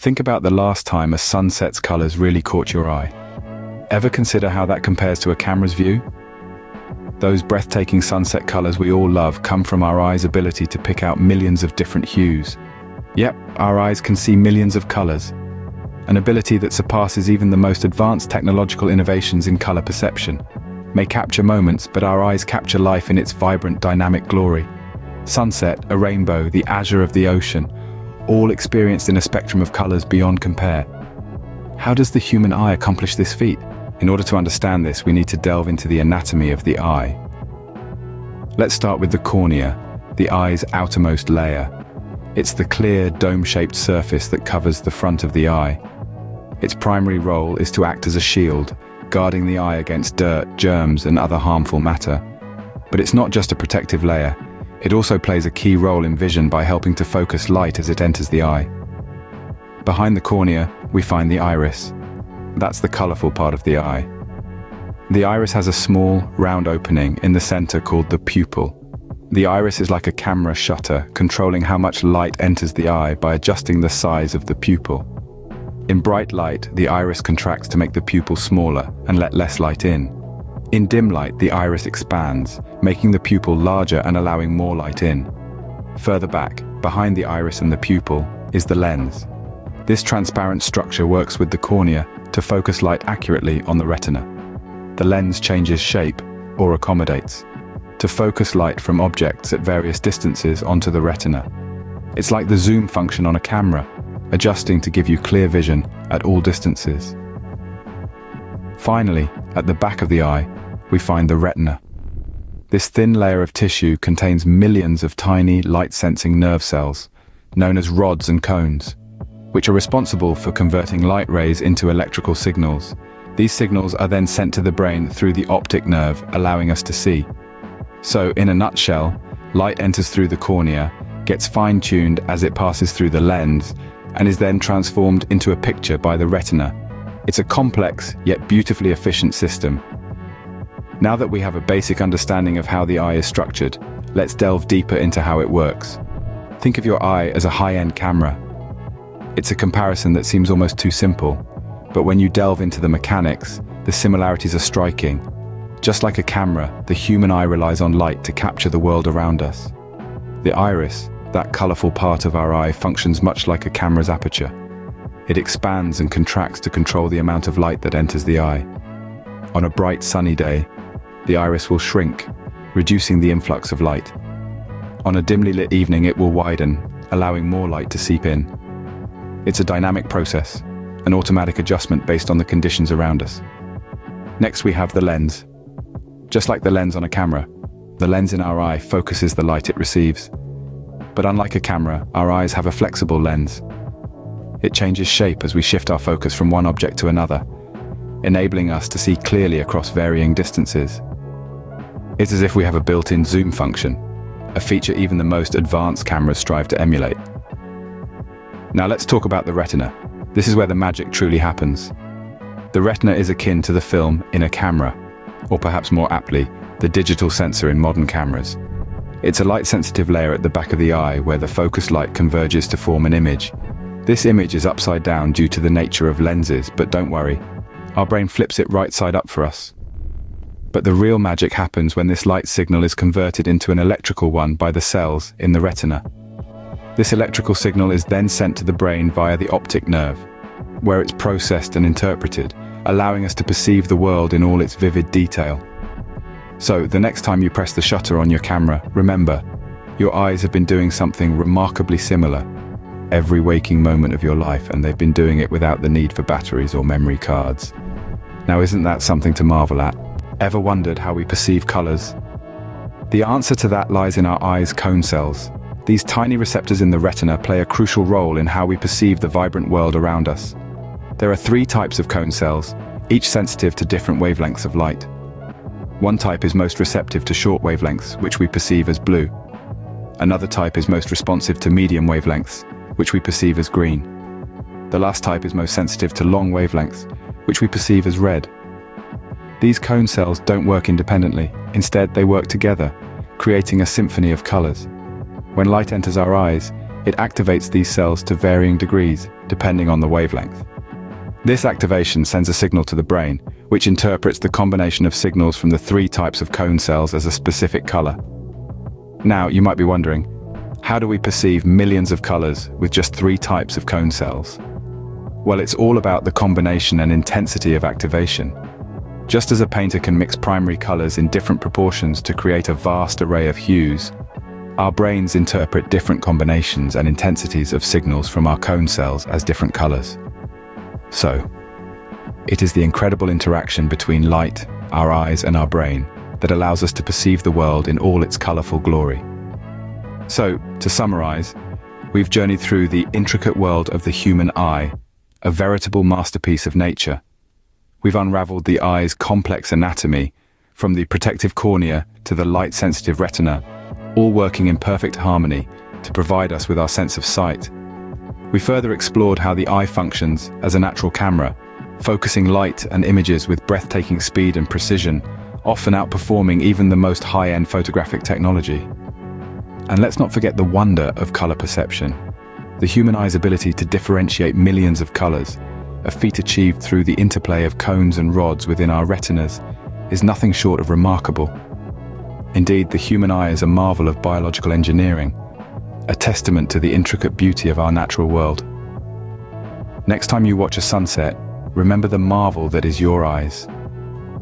Think about the last time a sunset's colors really caught your eye. Ever consider how that compares to a camera's view? Those breathtaking sunset colors we all love come from our eyes' ability to pick out millions of different hues. Yep, our eyes can see millions of colors, an ability that surpasses even the most advanced technological innovations in color perception. May capture moments, but our eyes capture life in its vibrant, dynamic glory. Sunset, a rainbow, the azure of the ocean, all experienced in a spectrum of colors beyond compare. How does the human eye accomplish this feat? In order to understand this, we need to delve into the anatomy of the eye. Let's start with the cornea, the eye's outermost layer. It's the clear, dome-shaped surface that covers the front of the eye. Its primary role is to act as a shield, guarding the eye against dirt, germs, and other harmful matter. But it's not just a protective layer. It also plays a key role in vision by helping to focus light as it enters the eye. Behind the cornea, we find the iris. That's the colorful part of the eye. The iris has a small, round opening in the center called the pupil. The iris is like a camera shutter, controlling how much light enters the eye by adjusting the size of the pupil. In bright light, the iris contracts to make the pupil smaller and let less light in. In dim light, the iris expands, making the pupil larger and allowing more light in. Further back, behind the iris and the pupil, is the lens. This transparent structure works with the cornea to focus light accurately on the retina. The lens changes shape, or accommodates, to focus light from objects at various distances onto the retina. It's like the zoom function on a camera, adjusting to give you clear vision at all distances. Finally, at the back of the eye, we find the retina. This thin layer of tissue contains millions of tiny, light-sensing nerve cells, known as rods and cones, which are responsible for converting light rays into electrical signals. These signals are then sent to the brain through the optic nerve, allowing us to see. So, in a nutshell, light enters through the cornea, gets fine-tuned as it passes through the lens, and is then transformed into a picture by the retina. It's a complex, yet beautifully efficient system. Now that we have a basic understanding of how the eye is structured, let's delve deeper into how it works. Think of your eye as a high-end camera. It's a comparison that seems almost too simple, but when you delve into the mechanics, the similarities are striking. Just like a camera, the human eye relies on light to capture the world around us. The iris, that colorful part of our eye, functions much like a camera's aperture. It expands and contracts to control the amount of light that enters the eye. On a bright, sunny day, the iris will shrink, reducing the influx of light. On a dimly lit evening, it will widen, allowing more light to seep in. It's a dynamic process, an automatic adjustment based on the conditions around us. Next, we have the lens. Just like the lens on a camera, the lens in our eye focuses the light it receives. But unlike a camera, our eyes have a flexible lens. It changes shape as we shift our focus from one object to another, enabling us to see clearly across varying distances. It's as if we have a built-in zoom function, a feature even the most advanced cameras strive to emulate. Now let's talk about the retina. This is where the magic truly happens. The retina is akin to the film in a camera, or perhaps more aptly, the digital sensor in modern cameras. It's a light-sensitive layer at the back of the eye where the focused light converges to form an image. This image is upside down due to the nature of lenses, but don't worry, our brain flips it right side up for us. But the real magic happens when this light signal is converted into an electrical one by the cells in the retina. This electrical signal is then sent to the brain via the optic nerve, where it's processed and interpreted, allowing us to perceive the world in all its vivid detail. So, the next time you press the shutter on your camera, remember, your eyes have been doing something remarkably similar every waking moment of your life, and they've been doing it without the need for batteries or memory cards. Now, isn't that something to marvel at? Ever wondered how we perceive colors? The answer to that lies in our eyes' cone cells. These tiny receptors in the retina play a crucial role in how we perceive the vibrant world around us. There are 3 types of cone cells, each sensitive to different wavelengths of light. One type is most receptive to short wavelengths, which we perceive as blue. Another type is most responsive to medium wavelengths, which we perceive as green. The last type is most sensitive to long wavelengths, which we perceive as red. These cone cells don't work independently. Instead, they work together, creating a symphony of colors. When light enters our eyes, it activates these cells to varying degrees, depending on the wavelength. This activation sends a signal to the brain, which interprets the combination of signals from the 3 types of cone cells as a specific color. Now, you might be wondering, how do we perceive millions of colors with just 3 types of cone cells? Well, it's all about the combination and intensity of activation. Just as a painter can mix primary colors in different proportions to create a vast array of hues, our brains interpret different combinations and intensities of signals from our cone cells as different colors. So, it is the incredible interaction between light, our eyes, and our brain that allows us to perceive the world in all its colorful glory. So, to summarize, we've journeyed through the intricate world of the human eye, a veritable masterpiece of nature. We've unraveled the eye's complex anatomy, from the protective cornea to the light-sensitive retina, all working in perfect harmony to provide us with our sense of sight. We further explored how the eye functions as a natural camera, focusing light and images with breathtaking speed and precision, often outperforming even the most high-end photographic technology. And let's not forget the wonder of color perception. The human eye's ability to differentiate millions of colors, a feat achieved through the interplay of cones and rods within our retinas, is nothing short of remarkable. Indeed, the human eye is a marvel of biological engineering, a testament to the intricate beauty of our natural world. Next time you watch a sunset, remember the marvel that is your eyes,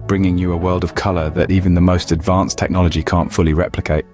bringing you a world of color that even the most advanced technology can't fully replicate.